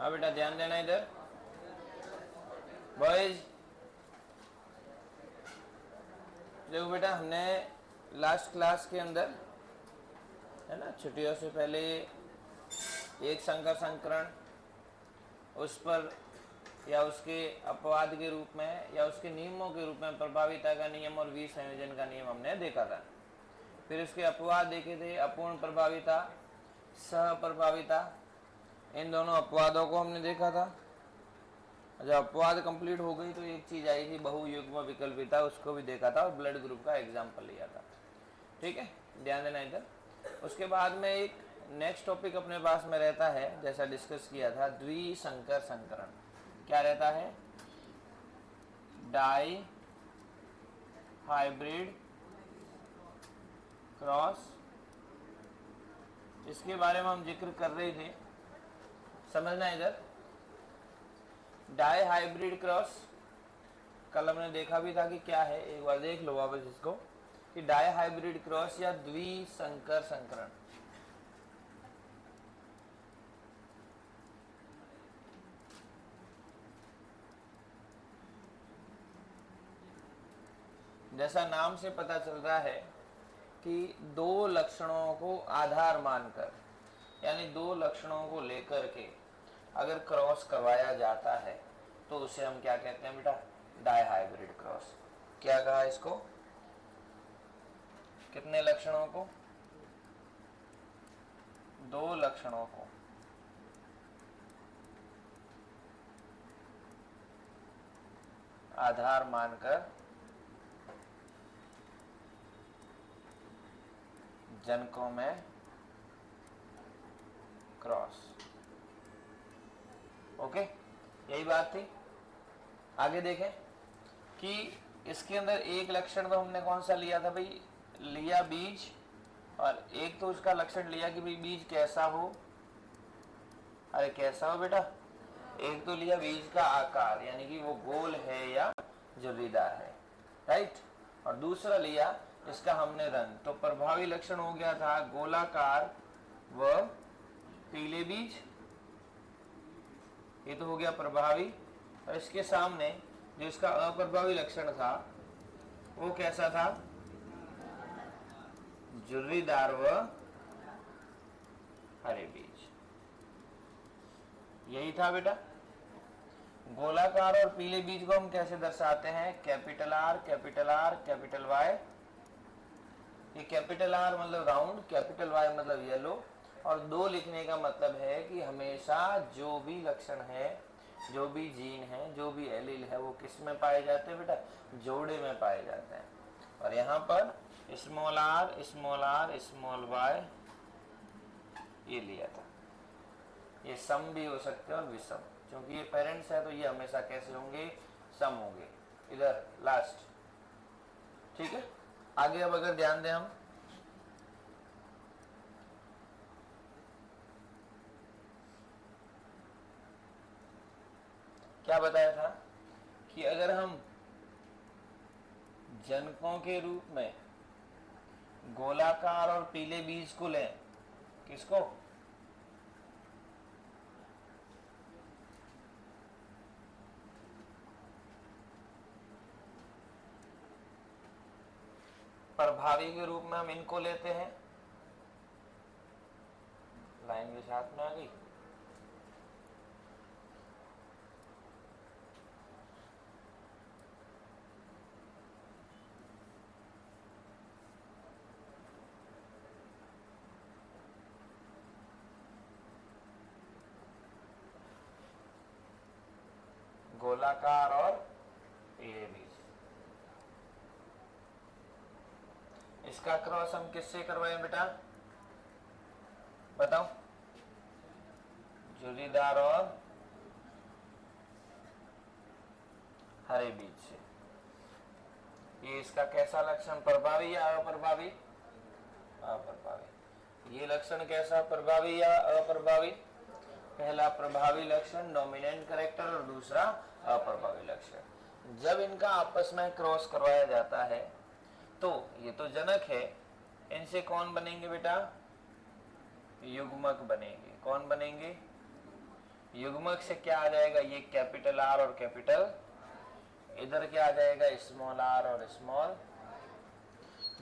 हाँ बेटा ध्यान देना इधर बॉयज। देखो बेटा हमने लास्ट क्लास के अंदर है ना छुट्टियों से पहले एक संकर संकरण उस पर या उसके अपवाद के रूप में या उसके नियमों के रूप में प्रभाविता का नियम और विसंयोजन का नियम हमने देखा था। फिर उसके अपवाद देखे थे, अपूर्ण प्रभाविता, सह प्रभाविता, इन दोनों अपवादों को हमने देखा था। जब अपवाद कंप्लीट हो गई तो एक चीज आई थी बहुयुग्म विकल्पिता, उसको भी देखा था और ब्लड ग्रुप का एग्जाम्पल लिया था। ठीक है, ध्यान देना इधर। उसके बाद में एक नेक्स्ट टॉपिक अपने पास में रहता है, जैसा डिस्कस किया था, द्विसंकर संकरण। क्या रहता है? Dihybrid cross. इसके बारे में हम जिक्र कर रहे थे, समझना इधर। डाई हाइब्रिड क्रॉस कल हमने देखा भी था कि क्या है, एक बार देख लो वापस इसको कि डाई हाइब्रिड क्रॉस या द्विसंकर संकरण। जैसा नाम से पता चल रहा है कि दो लक्षणों को आधार मानकर यानी दो लक्षणों को लेकर के अगर क्रॉस करवाया जाता है तो उसे हम क्या कहते हैं बेटा? Dihybrid cross. क्या कहा इसको? कितने लक्षणों को? दो लक्षणों को आधार मानकर जनकों में क्रॉस। ओके, यही बात थी। आगे देखें कि इसके अंदर एक लक्षण तो हमने कौन सा लिया था भाई? लिया बीज, और एक तो उसका लक्षण लिया कि भाई बीज कैसा हो। अरे कैसा हो बेटा? एक तो लिया बीज का आकार, यानी कि वो गोल है या झुर्रीदार है, राइट। और दूसरा लिया इसका हमने रंग। तो प्रभावी लक्षण हो गया था गोलाकार व पीले बीज, ये तो हो गया प्रभावी। और इसके सामने जो इसका अप्रभावी लक्षण था वो कैसा था? झुर्रीदार व हरे बीज। यही था बेटा। गोलाकार और पीले बीज को हम कैसे दर्शाते हैं? Capital R, capital R, capital Y. ये कैपिटल आर मतलब राउंड, कैपिटल वाई मतलब येलो। और दो लिखने का मतलब है कि हमेशा जो भी लक्षण है, जो भी जीन है, जो भी एलील है, वो किस में पाए जाते हैं बेटा? जोड़े में पाए जाते हैं। और यहाँ पर small R, small R, small Y ये लिया था। ये सम भी हो सकते हैं और विषम, क्योंकि ये पेरेंट्स है तो ये हमेशा कैसे होंगे? सम होंगे। इधर लास्ट, ठीक है। आगे अब अगर ध्यान दें हम, क्या बताया था कि अगर हम जनकों के रूप में गोलाकार और पीले बीज को लें, किसको? प्रभावी के रूप में हम इनको लेते हैं। लाइन के साथ में आ गई। गोलाकार और पीले बीज, इसका क्रॉस हम किससे करवाएं बेटा? बताओ। झुर्रीदार और हरे बीज से। ये इसका कैसा लक्षण? प्रभावी या अप्रभावी? अप्रभावी। ये लक्षण कैसा? प्रभावी या अप्रभावी? पहला प्रभावी लक्षण डोमिनेंट कैरेक्टर और दूसरा अप्रभावी लक्षण। जब इनका आपस में क्रॉस करवाया जाता है तो ये तो जनक है, इनसे कौन बनेंगे बेटा? युग्मक बनेंगे। कौन बनेंगे? युग्मक से क्या आ जाएगा, ये कैपिटल आर और कैपिटल, इधर क्या आ जाएगा स्मॉल आर और स्मॉल।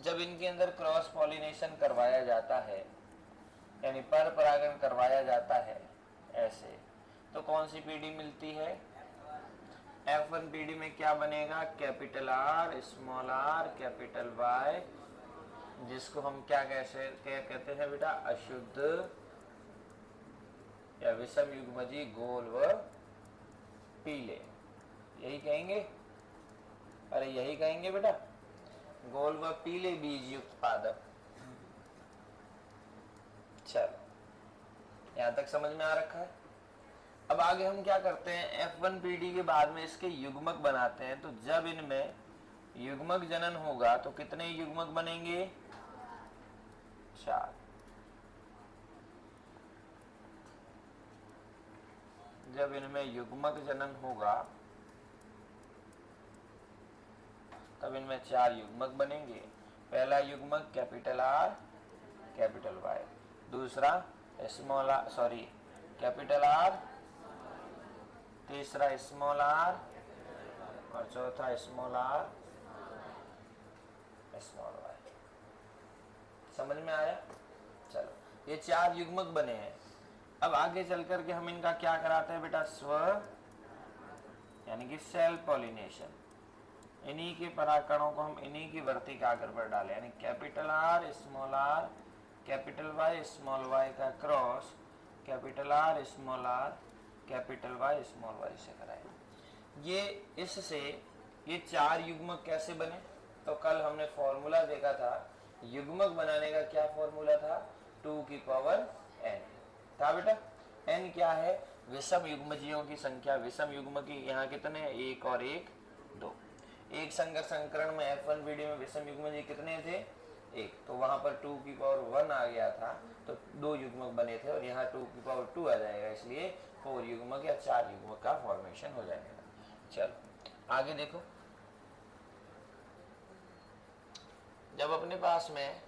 जब इनके अंदर क्रॉस पॉलिनेशन करवाया जाता है, यानी पर परागण करवाया जाता है ऐसे, तो कौन सी पीढ़ी मिलती है, F1 पीढ़ी में क्या बनेगा, capital R small R capital Y, जिसको हम क्या कहते हैं बेटा, अशुद्ध या विषम युग्मजी गोल व पीले, यही कहेंगे, अरे यही कहेंगे बेटा, गोल व पीले बीज युक्त पादप। चलो यहां तक समझ में आ रखा है। अब आगे हम क्या करते हैं, F1 पीढ़ी के बाद में इसके युग्मक बनाते हैं। तो जब इनमें युग्मक जनन होगा तो कितने युग्मक बनेंगे, 4। जब इनमें युग्मक जनन होगा तब इनमें 4 युग्मक बनेंगे। पहला युग्मक कैपिटल आर कैपिटल वाई, दूसरा small R sorry capital R, तीसरा स्मॉल आर और चौथा स्मॉल आर स्मॉल वाई। समझ में आया? चलो ये 4 युग्मक बने हैं। अब आगे चल करके हम इनका क्या कराते हैं बेटा, स्व यानी कि सेल्फ पॉलिनेशन। इन्हीं के परागकणों को हम इन्हीं की वर्तिका आकर पर डालें, यानी capital R capital Y small Y का cross capital R capital Y small Y से कराएं। ये इससे ये 4 युग्मक कैसे बने, तो कल हमने फॉर्मूला देखा था, युग्मक बनाने का क्या फॉर्मूला था, 2 की पावर n था बेटा। n क्या है, विषम युग्मजीयों की संख्या। विषम युग्म की यहाँ कितने, 1 और 1 2। एक संकर संकरण में F1 पीढ़ी में विषम युग्मजीय कितने थे, 1, तो वहां पर 2 की पावर 1 आ गया था, तो 2 युग्मक बने थे, और यहाँ 2 की पावर 2 आ जाएगा, इसलिए 4 युग्मक या 4 युग्मक का फॉर्मेशन हो जाएगा। चलो आगे देखो, जब अपने पास में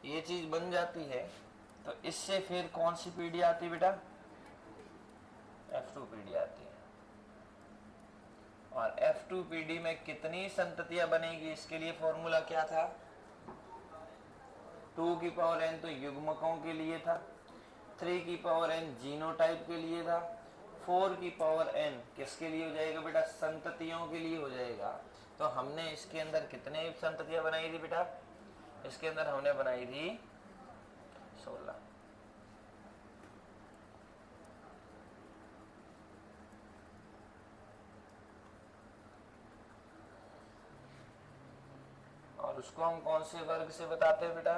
ये चीज बन जाती है तो इससे फिर कौन सी पीढ़ी आती है बेटा, F2 पीढ़ी आती है। और F2 पीढ़ी में कितनी संततियां बनेगी, इसके लिए फॉर्मूला क्या था, 2 की पावर n तो युग्मकों के लिए था, 3 की पावर n जीनोटाइप के लिए था, 4 की पावर n किसके लिए हो जाएगा बेटा, संततियों के लिए हो जाएगा। तो हमने इसके अंदर कितने संततियां बनाई थी बेटा, इसके अंदर हमने बनाई थी 16। और उसको हम कौन से वर्ग से बताते हैं बेटा,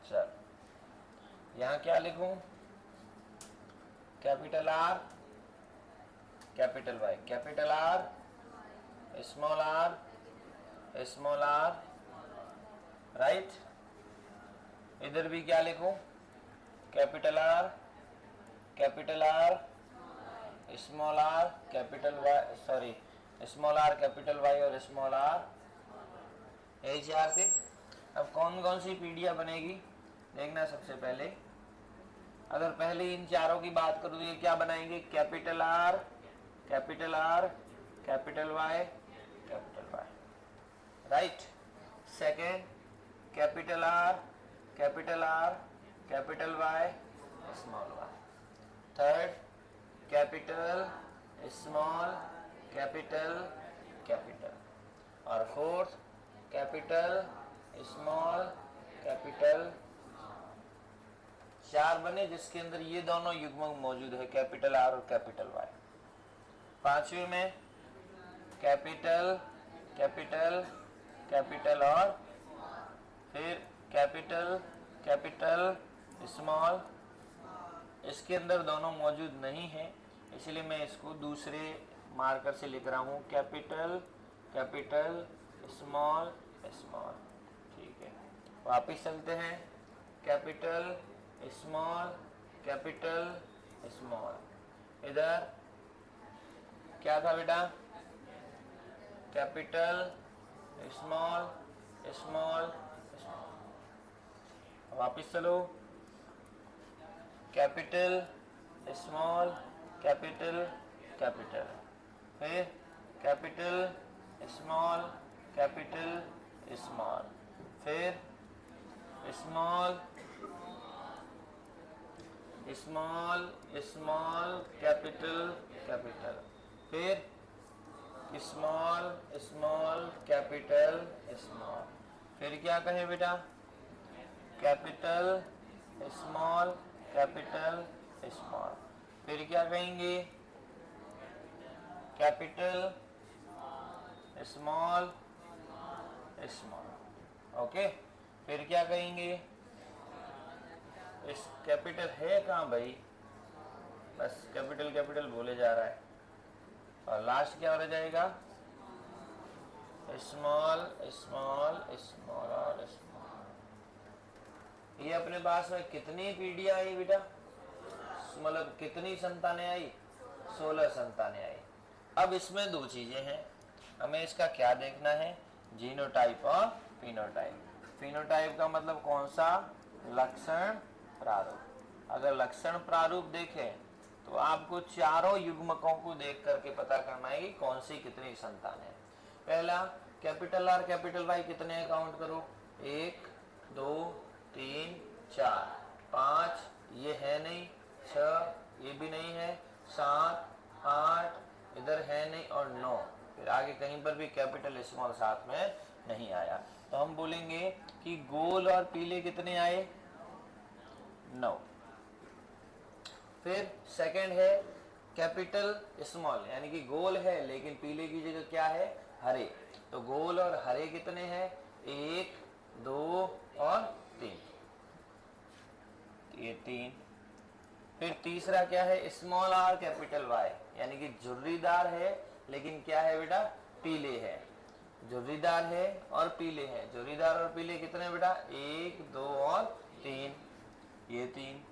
चल यहाँ क्या लिखूं, capital R capital Y, capital R small R right. इधर भी क्या लिखूं, capital R small R capital Y sorry small R capital Y और स्मॉल आर, यही 4 थे। अब कौन कौन सी पीढ़ियां बनेगी देखना। सबसे पहले अगर पहले इन चारों की बात करूं तो ये क्या बनाएंगे, capital R capital Y right. Second capital R capital Y small Y. Third capital small capital और फोर्थ कैपिटल स्मॉल कैपिटल। 4 बने जिसके अंदर ये दोनों युग्मक मौजूद है, कैपिटल आर और कैपिटल वाई। 5वें में कैपिटल कैपिटल और फिर कैपिटल कैपिटल स्मॉल। इसके अंदर दोनों मौजूद नहीं है, इसलिए मैं इसको दूसरे मार्कर से लिख रहा हूँ, कैपिटल कैपिटल स्मॉल स्मॉल। ठीक है, वापिस चलते हैं, कैपिटल स्मॉल कैपिटल स्मॉल। इधर क्या था बेटा, कैपिटल स्मॉल स्मॉल स्मॉल। वापिस चलो, कैपिटल स्मॉल कैपिटल कैपिटल, फिर कैपिटल स्मॉल कैपिटल स्मॉल, फिर small small small capital capital, फिर स्मॉल स्मॉल कैपिटल स्मॉल। फिर क्या कहें बेटा, कैपिटल स्मॉल कैपिटल स्मॉल। फिर क्या कहेंगे, कैपिटल स्मॉल स्मॉल। ओके, फिर क्या कहेंगे, इस कैपिटल है कहाँ भाई, बस कैपिटल कैपिटल बोले जा रहा है। और लास्ट क्या हो जाएगा, स्मॉल स्मॉल स्मॉल और स्मॉल। ये अपने पास में कितनी पीढ़ियां आई बेटा, मतलब कितनी संतानें आई, 16 संतानें आई। अब इसमें दो चीजें हैं, हमें इसका क्या देखना है, जीनोटाइप और फिनोटाइप। फिनोटाइप का मतलब कौन सा, लक्षण प्रारूप। अगर लक्षण प्रारूप देखें तो आपको चारों युग्मकों को देख करके पता करना है कि कौन सी कितनी संतान है। पहला, कैपिटल आर कैपिटल वाई कितने काउंट करो, 1 2 3 4 5, ये है नहीं, 6 ये भी नहीं है, 7 8 इधर है नहीं, और 9। फिर आगे कहीं पर भी कैपिटल स्मॉल साथ में नहीं आया, तो हम बोलेंगे कि गोल और पीले कितने आए, 9। फिर सेकंड है कैपिटल स्मॉल, यानी कि गोल है लेकिन पीले की जगह क्या है, हरे। तो गोल और हरे कितने हैं, 1 2 और 3, ये 3। फिर तीसरा क्या है, स्मॉल आर कैपिटल वाई, यानी कि झुर्रीदार है लेकिन क्या है बेटा, पीले है। झुर्रीदार है और पीले है, झुर्रीदार और पीले कितने बेटा, 1 2 और 3, ये 3।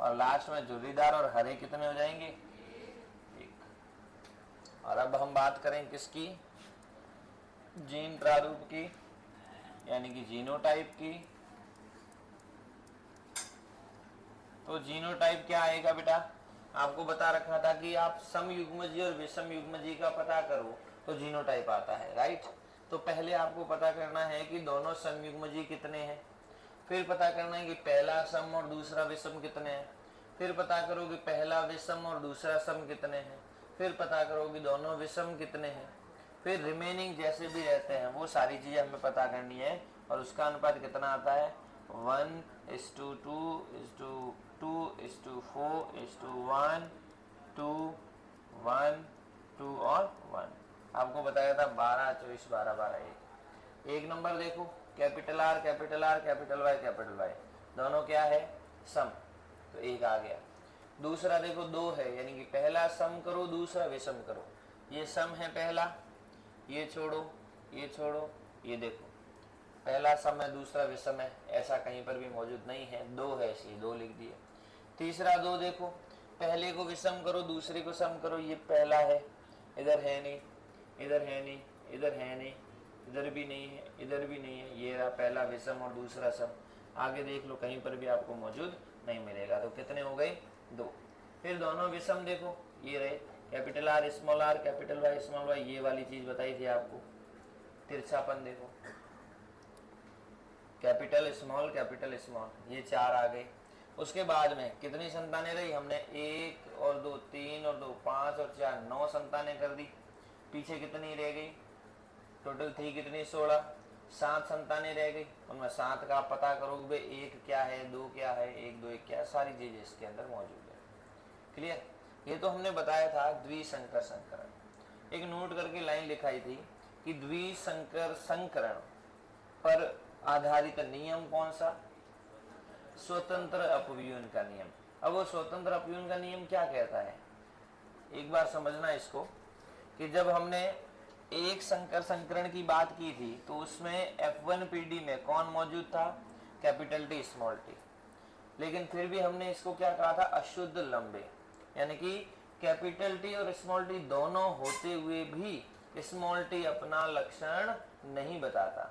और लास्ट में झुर्रीदार और हरे कितने हो जाएंगे, 1। और अब हम बात करें किसकी, जीन प्रारूप की, यानी कि जीनोटाइप की। तो जीनोटाइप क्या आएगा बेटा, आपको बता रखा था कि आप सम युग्मजी और विषम युग्मजी का पता करो तो जीनोटाइप आता है, राइट। तो पहले आपको पता करना है कि दोनों सम युग्मजी कितने हैं, फिर पता करना है कि पहला सम और दूसरा विषम कितने हैं, फिर पता करो कि पहला विषम और दूसरा सम कितने हैं, फिर पता करो कि दोनों विषम कितने हैं, फिर रिमेनिंग जैसे भी रहते हैं वो सारी चीज़ें हमें पता करनी है। और उसका अनुपात कितना आता है, 1:2:2:4:1 2 1 2 और 1। आपको बताया था 12 24 12 12 1। एक नंबर देखो, capital R capital Y capital Y, दोनों क्या है, सम, तो 1 आ गया। दूसरा देखो 2 है, यानी कि पहला सम करो दूसरा विषम करो, ये सम है पहला, ये छोड़ो ये देखो, पहला सम है दूसरा विषम है, ऐसा कहीं पर भी मौजूद नहीं है, 2 है इसलिए 2 लिख दिए। तीसरा 2 देखो, पहले को विषम करो दूसरे को सम करो, ये पहला है, इधर है नहीं, इधर है नहीं, इधर है नहीं, इधर भी नहीं है, इधर भी नहीं है, ये रहा पहला विषम और दूसरा सम। आगे देख लो कहीं पर भी आपको मौजूद नहीं मिलेगा, तो कितने हो गए, 2। फिर दोनों विषम देखो, ये रहे capital R capital Y small Y, ये वाली चीज बताई थी आपको। तिरछापन देखो, कैपिटल स्मॉल, ये 4 आ गए। उसके बाद में कितनी संतानें रही, हमने 1 और 2 3 और 2 5 और 4 9 संतानें कर दी। पीछे कितनी रह गई, टोटल थी कितनी, 16, 7 संतानें रह गई। उनमें 7 का आप पता करोगे, 1 क्या है, 2 क्या है, 1 2 1 क्या है, सारी चीजें इसके अंदर मौजूद है। क्लियर, ये तो हमने बताया था द्विसंकर संकरण। एक नोट करके लाइन लिखाई थी कि द्विसंकर संकरण पर आधारित नियम कौन सा? स्वतंत्र अपव्यूहन का नियम। अब वो स्वतंत्र अपव्यूहन का नियम क्या कहता है, एक बार समझना इसको, कि जब हमने एक संकर संकरण की बात की थी तो उसमें F1PD में कौन मौजूद था? Capital T small T. लेकिन फिर भी हमने इसको क्या कहा था? अशुद्ध लंबे, यानी कि कैपिटल टी और स्मॉल टी दोनों होते हुए भी स्मॉल टी अपना लक्षण नहीं बताता।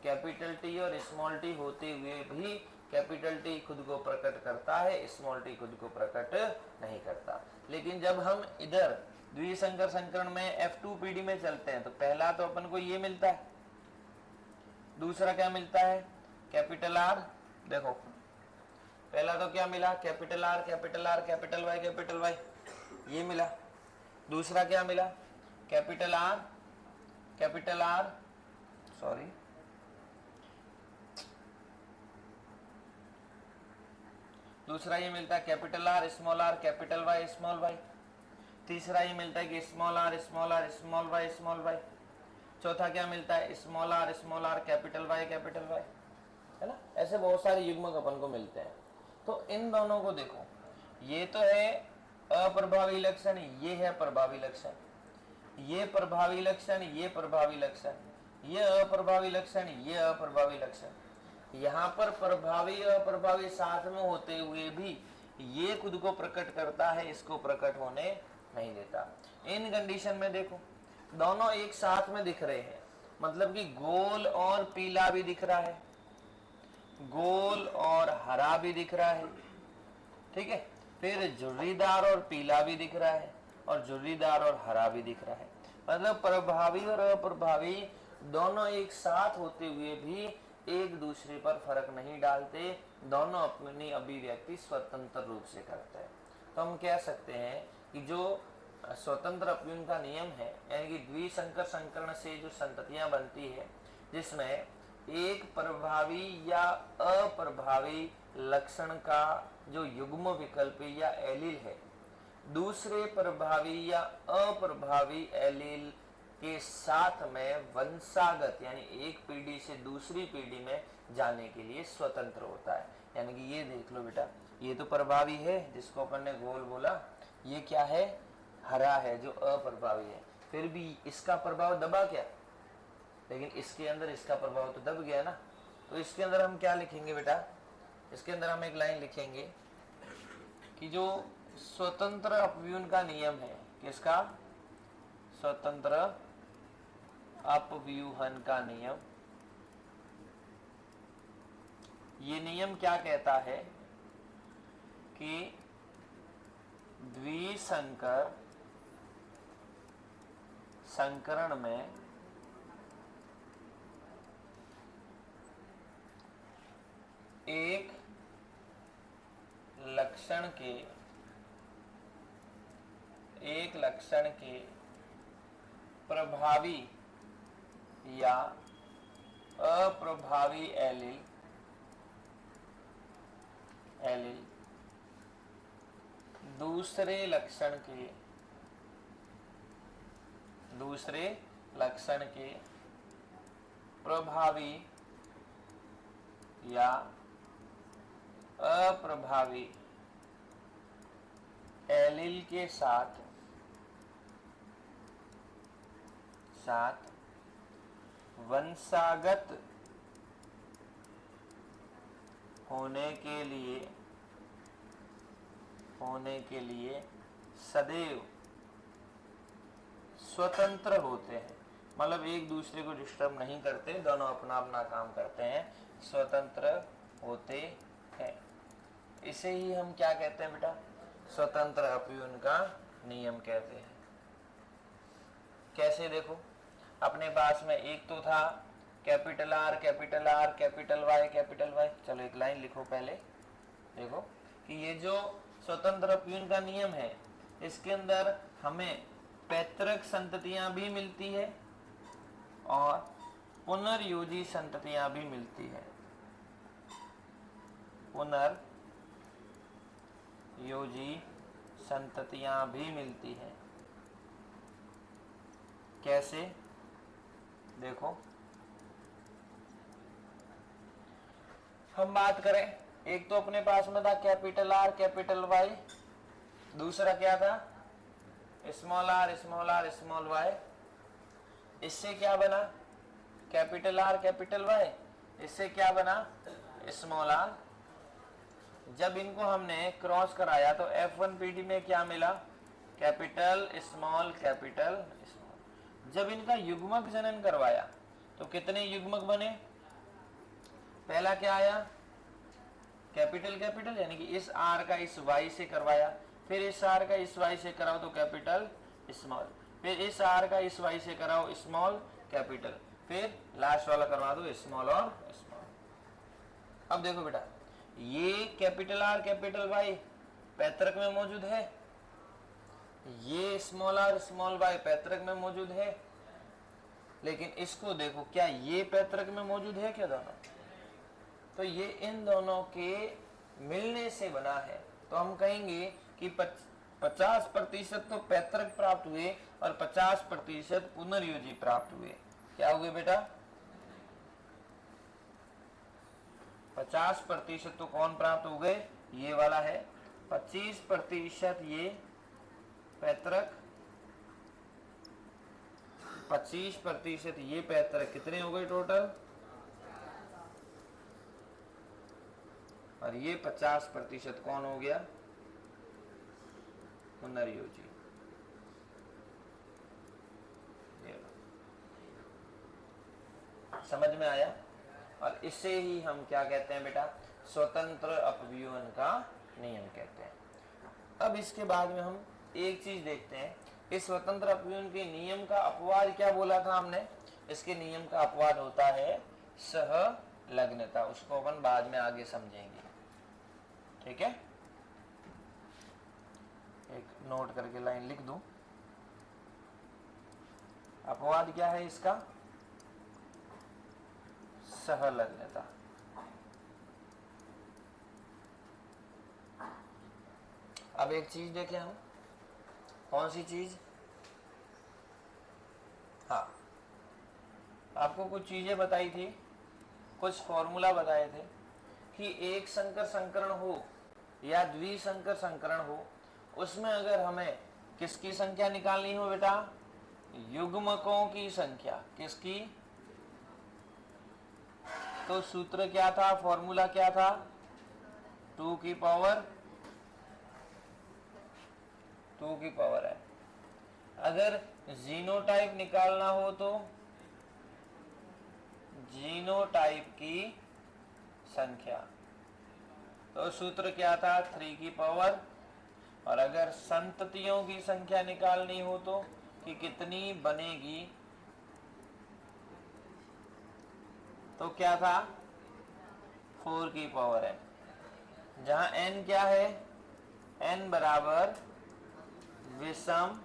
कैपिटल टी और स्मॉल टी होते हुए भी कैपिटल टी खुद को प्रकट करता है, स्मॉल टी खुद को प्रकट नहीं करता। लेकिन जब हम इधर द्विसंकर संकरण में F2PD में चलते हैं तो पहला तो अपन को ये मिलता है, दूसरा क्या मिलता है? Capital R. देखो पहला तो क्या मिला? Capital R capital R capital Y, ये मिला। दूसरा क्या मिला? कैपिटल आर सॉरी दूसरा ये मिलता है capital R capital Y small Y. तीसरा ये मिलता है कि स्मॉल आर स्मॉल वाई। चौथा क्या मिलता है? स्मॉल आर कैपिटल वाई, है ना। ऐसे बहुत सारे युग्मक अपन को मिलते हैं। तो इन दोनों को देखो, ये तो है अप्रभावी लक्षण, ये है प्रभावी लक्षण, ये प्रभावी लक्षण, ये प्रभावी लक्षण, ये अप्रभावी लक्षण, ये अप्रभावी लक्षण। यहाँ पर प्रभावी अप्रभावी साथ में होते हुए भी ये खुद को प्रकट करता है, इसको प्रकट होने नहीं देता। इन कंडीशन में देखो दोनों एक साथ में दिख रहे हैं, मतलब कि गोल और पीला भी दिख रहा है, गोल और हरा भी दिख रहा है, ठीक है। फिर झुर्रीदार और पीला भी दिख रहा है, और झुर्रीदार और हरा भी दिख रहा है। मतलब प्रभावी और अप्रभावी दोनों एक साथ होते हुए भी एक दूसरे पर फर्क नहीं डालते, दोनों अपनी अभिव्यक्ति स्वतंत्र रूप से करते हैं। तो हम कह सकते हैं कि जो स्वतंत्र अपव्यूहन का नियम है, यानी कि द्विसंकर संकरण से जो संततियां बनती है जिसमें एक प्रभावी या अप्रभावी लक्षण का जो युग्म विकल्प या एलील है दूसरे प्रभावी या अप्रभावी एलील के साथ में वंशागत यानी एक पीढ़ी से दूसरी पीढ़ी में जाने के लिए स्वतंत्र होता है। यानी कि ये देख लो बेटा, ये तो प्रभावी है जिसको अपन ने गोल बोला, ये क्या है? हरा है जो अप्रभावी है। फिर भी इसका प्रभाव दबा क्या, लेकिन इसके अंदर इसका प्रभाव तो दब गया ना। तो इसके अंदर हम क्या लिखेंगे बेटा? इसके अंदर हम एक लाइन लिखेंगे कि जो स्वतंत्र अपव्यूहन का नियम है, किसका? स्वतंत्र अपव्यूहन का नियम। ये नियम क्या कहता है कि द्विसंकर संकरण में एक लक्षण के प्रभावी या अप्रभावी एलील दूसरे लक्षण के प्रभावी या अप्रभावी एलील के साथ वंशागत होने के लिए सदैव स्वतंत्र होते हैं। मतलब एक दूसरे को डिस्टर्ब नहीं करते, दोनों अपना अपना काम करते हैं, स्वतंत्र होते हैं। इसे ही हम क्या कहते हैं बेटा? स्वतंत्र अपव्यूहन का नियम कहते हैं। कैसे? देखो अपने पास में एक तो था कैपिटल आर कैपिटल वाई। चलो एक लाइन लिखो पहले। देखो कि ये जो स्वतंत्र अपव्यूहन का नियम है इसके अंदर हमें पैतृक संततियां भी मिलती है और पुनर्योजी संततियां भी मिलती है। पुनर्योजी संततियां भी मिलती है। कैसे? देखो हम बात करें, एक तो अपने पास में था कैपिटल आर कैपिटल वाई, दूसरा क्या था small R small R small Y. इससे क्या बना कैपिटल आर कैपिटल वाई, इससे क्या बना स्मॉल आर। जब इनको हमने क्रॉस कराया तो F1PD में क्या मिला कैपिटल स्मॉल कैपिटल स्मॉल। जब इनका युग्मक जनन करवाया तो कितने युग्मक बने, पहला क्या आया कैपिटल कैपिटल यानी कि इस आर का इस वाई से करवाया, फिर इस आर का इस वाई से कराओ तो कैपिटल स्मॉल, फिर इस आर का इस वाई से कराओ स्मॉल कैपिटल, फिर लास्ट वाला करवा दो स्मॉल और स्मॉल। अब देखो बेटा ये कैपिटल आर कैपिटल वाई पैतृक में मौजूद है, ये स्मॉल आर स्मॉल वाई पैतृक में मौजूद है, लेकिन इसको देखो क्या ये पैतृक में मौजूद है क्या दोनों, तो ये इन दोनों के मिलने से बना है। तो हम कहेंगे कि 50% तो पैतृक प्राप्त हुए और 50% पुनर्योजी प्राप्त हुए। क्या हुए बेटा 50% तो कौन प्राप्त हो गए, ये वाला है, 25% ये पैतृक, 25% ये पैतृक, कितने हो गए टोटल, और ये 50% कौन हो गया पुनर्योजी। समझ में आया। और इससे ही हम क्या कहते हैं बेटा स्वतंत्र अपव्यूहन का नियम कहते हैं। अब इसके बाद में हम एक चीज देखते हैं, इस स्वतंत्र अपव्यूहन के नियम का अपवाद क्या बोला था हमने, इसके नियम का अपवाद होता है सहलग्नता, उसको अपन बाद में आगे समझेंगे, ठीक है। एक नोट करके लाइन लिख दूं, अपवाद क्या है इसका सहलग्नता। अब एक चीज देखें हम, कौन सी चीज, हाँ आपको कुछ चीजें बताई थी, कुछ फॉर्मूला बताए थे कि एक संकर संकरण हो या द्विसंकर संकरण हो, उसमें अगर हमें किसकी संख्या निकालनी हो बेटा, युग्मकों की संख्या, किसकी, तो सूत्र क्या था, फॉर्मूला क्या था, 2 की पावर है। अगर जीनोटाइप निकालना हो तो जीनोटाइप की संख्या, तो सूत्र क्या था 3 की पावर। और अगर संततियों की संख्या निकालनी हो तो कि कितनी बनेगी, तो क्या था 4 की पावर है, जहां n क्या है, n बराबर विषम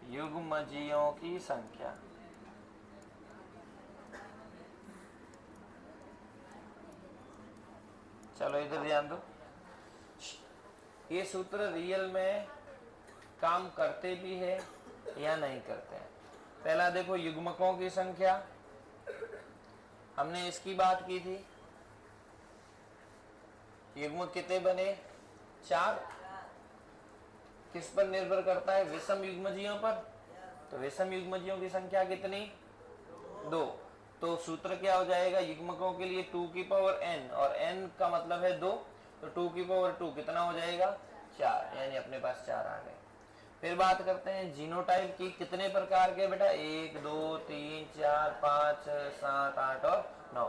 युग्मजीयों की संख्या। चलो इधर ध्यान दो, ये सूत्र रियल में काम करते भी है या नहीं करते हैं। पहला देखो युग्मकों की संख्या, हमने इसकी बात की थी, युग्मक कितने बने 4, किस पर निर्भर करता है, विषम युग्मजीयों पर, तो विषम युग्मजीयों की संख्या कितनी 2, तो सूत्र क्या हो जाएगा युग्मकों के लिए 2 की पावर n, और n का मतलब है 2, तो 2 की पावर 2 कितना हो जाएगा 4, यानी अपने पास 4 आ गए। फिर बात करते हैं जीनोटाइप की, कितने प्रकार के बेटा 1 2 3 4 5 6 7 8 और 9,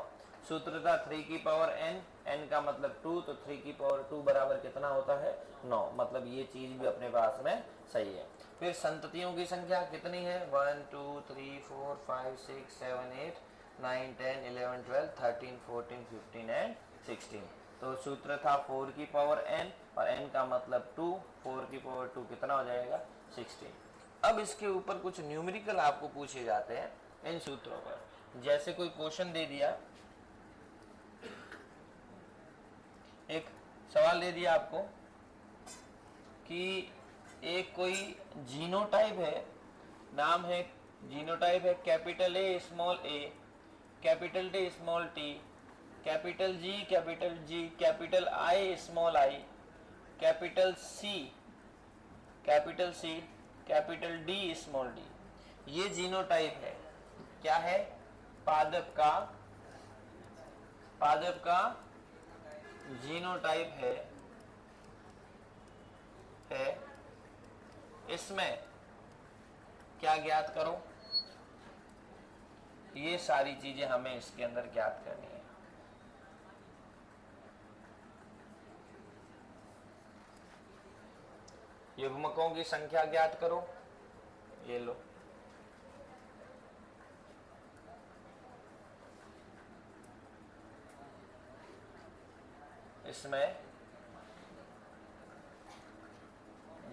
सूत्र था 3 की पावर n, n का मतलब 2, तो 3 की पावर 2 बराबर कितना होता है 9, मतलब ये चीज भी अपने पास में सही है। फिर संततियों की संख्या कितनी है 1 2 3 4 5 6 7 8 9 10 11 12 13 14 15 एंड 16, तो सूत्र था 4 की पावर n, और n का मतलब 2, 4 की पावर 2 कितना हो जाएगा 16। अब इसके ऊपर कुछ न्यूमेरिकल आपको पूछे जाते हैं इन सूत्रों पर, जैसे कोई क्वेश्चन दे दिया, एक सवाल दे दिया आपको कि एक कोई जीनोटाइप है, नाम है जीनोटाइप है capital A small A, capital T small T, capital G, capital I small I, capital C, capital D small D. ये जीनोटाइप है। क्या है? पादप का जीनोटाइप है। इसमें क्या ज्ञात करो? ये सारी चीजें हमें इसके अंदर ज्ञात करनी है। युग्मकों की संख्या ज्ञात करो। ये लो, इसमें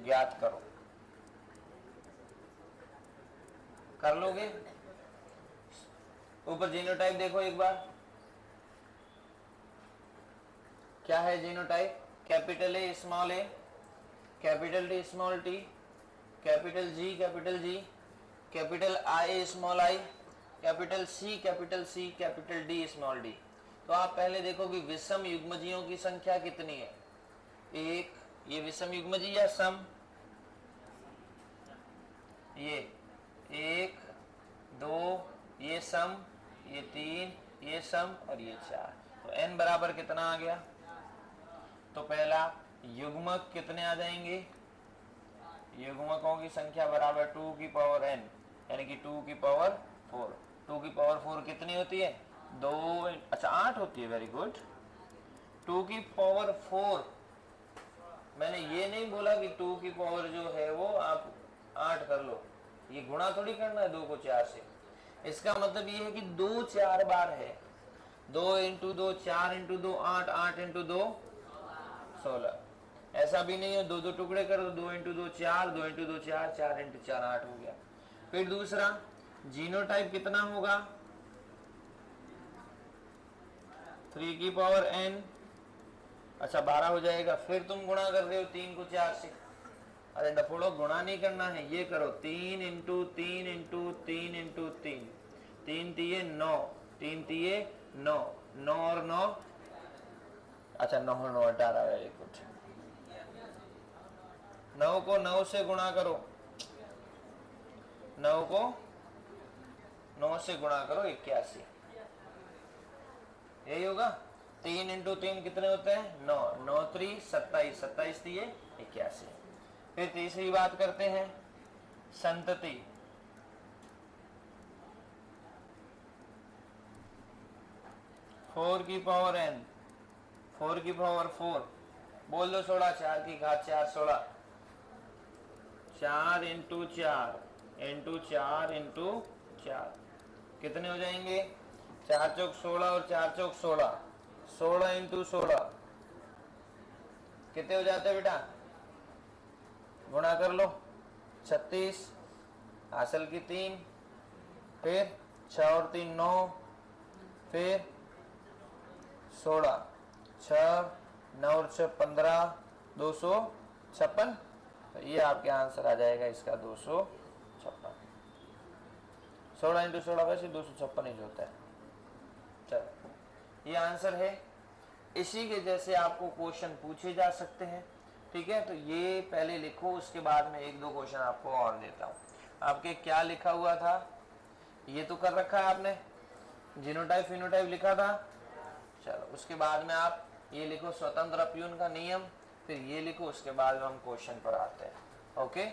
ज्ञात करो। कर लोगे? ऊपर जीनोटाइप देखो एक बार, क्या है genotype? Capital A small A, capital T small T, capital G, capital I small I, capital C, capital D small D. तो आप पहले देखो कि विषम युग्मजियों की संख्या कितनी है। एक, ये विषम युग्मजी या सम? ये एक, दो, ये सम, ये तीन, ये सम और ये चार। तो n बराबर कितना आ गया? तो पहला युग्मक कितने आ जाएंगे? युग्मकों की संख्या बराबर 2 की पावर n, यानी कि 2 की पावर 4। 2 की पावर 4 कितनी होती है? 2, अच्छा 8 होती है। Very good. 2 की पावर 4, मैंने ये नहीं बोला कि 2 की पावर जो है वो आप 8 कर लो, ये गुणा थोड़ी करना है 2 को 4 से। इसका मतलब ये है कि 2 4 बार है। 2 इंटू 2 4 इंटू 2 8, 8 इंटू 2 16। ऐसा भी नहीं है 2 टुकड़े कर दो, 2 इंटू 2 4, 2 इंटू 2 4, 4 इंटू 4 8 हो गया। फिर दूसरा जीनोटाइप कितना होगा? 3 की पावर n, अच्छा 12 हो जाएगा। फिर तुम गुणा कर रहे हो 3 को 4 से। अरे डफोड़ो, गुणा नहीं करना है, ये करो 3 इंटू 3 इंटू 3 इंटू 3, 3 तिये 9, 3 तिये 9, 9 और 9, अच्छा 9 9 18। Very good. 9 को 9 से गुणा करो, 9 को 9 से गुणा करो 81। यही होगा। 3 इंटू 3 कितने होते हैं? 9, 9 3 27, 27 दिए 81। फिर तीसरी बात करते हैं संतति। फोर की पावर n, 4 की पावर 4, बोल दो 16, 4 की घात 4 16, 4 इंटू 4 इंटू 4 इंटू 4 कितने हो जाएंगे? 4 चौक 16 और 4 चौक 16, 16 इंटू 16 कितने हो जाते हैं बेटा? गुणा कर लो 36, हासिल की 3, फिर 6 और 3 9, फिर 16, 6 9 और 6 15, 256। तो ये आपके आंसर आ जाएगा इसका 256। 16 इंटू 16 वैसे 256 ही होता है। चलो, ये आंसर है। इसी के जैसे आपको क्वेश्चन पूछे जा सकते हैं। ठीक है, तो ये पहले लिखो, उसके बाद में 1-2 क्वेश्चन आपको और देता हूँ। आपके क्या लिखा हुआ था? ये तो कर रखा है आपने, जीनोटाइप फिनोटाइप लिखा था। चलो, उसके बाद में आप ये लिखो स्वतंत्र अप्यून का नियम, फिर ये लिखो, उसके बाद में हम क्वेश्चन पर आते हैं। ओके।